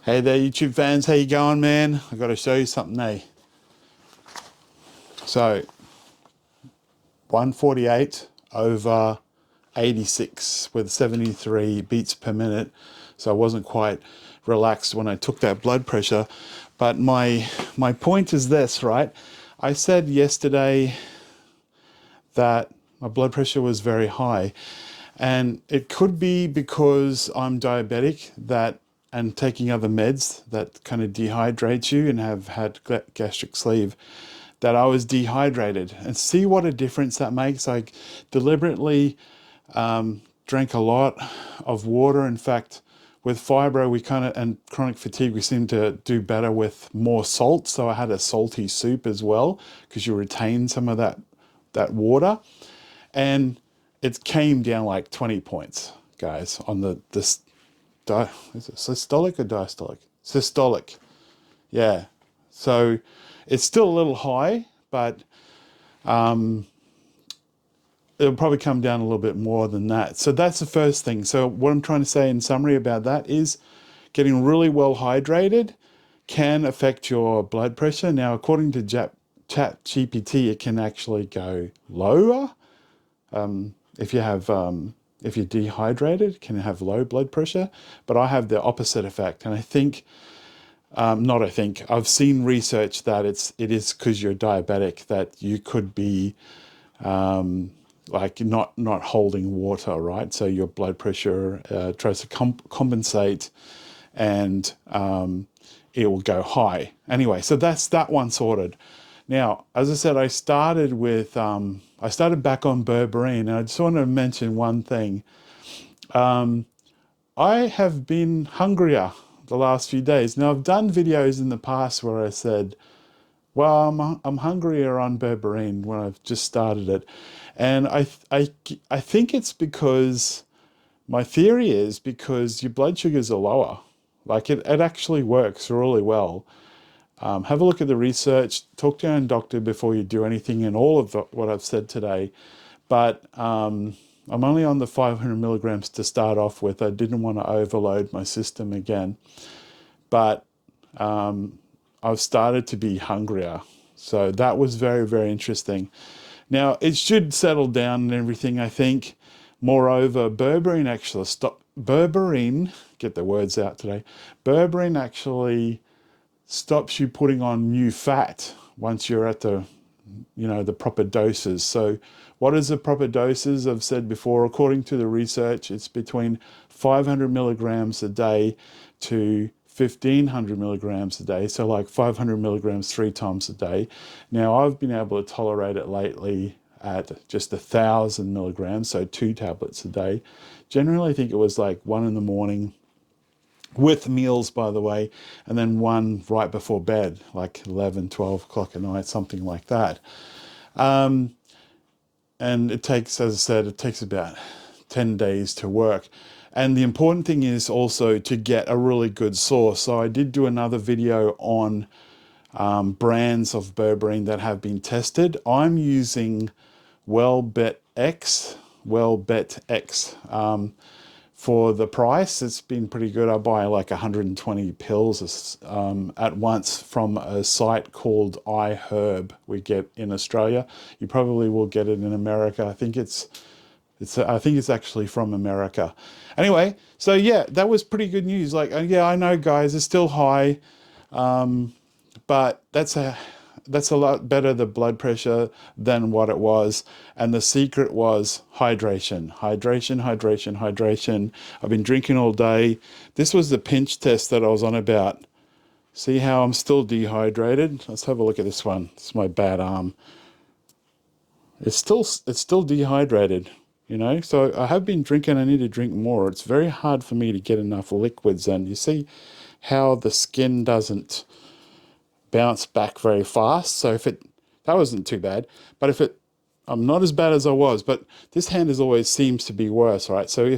Hey there, YouTube fans. How you going, man? I got to show you something, eh? So, 148 over 86 with 73 beats per minute. So I wasn't quite relaxed when I took that blood pressure. But my point is this, right? I said yesterday that my blood pressure was very high. And it could be because I'm diabetic and taking other meds that kind of dehydrate you and have had gastric sleeve, that I was dehydrated. And see what a difference that makes. I deliberately drank a lot of water. In fact, with fibro and chronic fatigue, we seem to do better with more salt. So I had a salty soup as well because you retain some of that water. And it came down like 20 points, guys, on is it systolic or diastolic? Systolic. Yeah. So it's still a little high, but it'll probably come down a little bit more than that. So that's the first thing. So what I'm trying to say in summary about that is getting really well hydrated can affect your blood pressure. Now, according to ChatGPT, it can actually go lower. If you're dehydrated, can have low blood pressure, but I have the opposite effect. And I think, I've seen research that it is because you're diabetic that you could be like not holding water, right? So your blood pressure tries to compensate, and it will go high. Anyway, so that's that one sorted. Now, as I said, I started back on Berberine, and I just want to mention one thing. I have been hungrier the last few days. Now, I've done videos in the past where I said, well, I'm hungrier on Berberine when I've just started it. And I think it's because, my theory is because your blood sugars are lower. Like it actually works really well. Have a look at the research, talk to your own doctor before you do anything in all of what I've said today. But I'm only on the 500 milligrams to start off with. I didn't want to overload my system again. But I've started to be hungrier. So that was very, very interesting. Now, it should settle down and everything, I think. Moreover, Berberine, get the words out today, Berberine actually stops you putting on new fat once you're at the proper doses. So what is the proper doses? I've said before, according to the research, it's between 500 milligrams a day to 1500 milligrams a day. So like 500 milligrams 3 times a day. Now I've been able to tolerate it lately at just 1000 milligrams, so 2 tablets a day. Generally, I think it was like 1 in the morning, with meals, by the way, and then 1 right before bed, like 11, 12 o'clock at night, something like that. And it takes, as I said, it takes about 10 days to work. And the important thing is also to get a really good source. So I did do another video on brands of berberine that have been tested. I'm using WellBetX. For the price, it's been pretty good. I buy like 120 pills at once from a site called iHerb we get in Australia. You probably will get it in America. I think it's actually from America. Anyway, so yeah, that was pretty good news. Like, yeah, I know, guys, it's still high, but that's a lot better, the blood pressure, than what it was. And the secret was hydration. I've been drinking all day. This was the pinch test that I was on about. See how I'm still dehydrated? Let's have a look at this one. It's my bad arm. It's still dehydrated, So I have been drinking. I need to drink more. It's very hard for me to get enough liquids. And you see how the skin doesn't bounce back very fast. So that wasn't too bad, but I'm not as bad as I was, but this hand always seems to be worse, right? So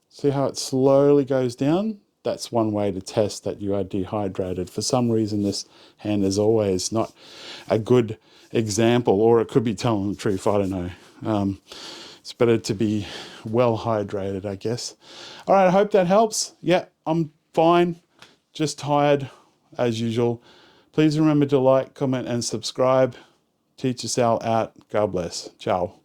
see how it slowly goes down? That's one way to test that you are dehydrated. For some reason, this hand is always not a good example, or it could be telling the truth. I don't know. It's better to be well hydrated, I guess. All right, I hope that helps. Yeah, I'm fine. just tired as usual. Please remember to like, comment, and subscribe. Teacher Sal out. God bless. Ciao.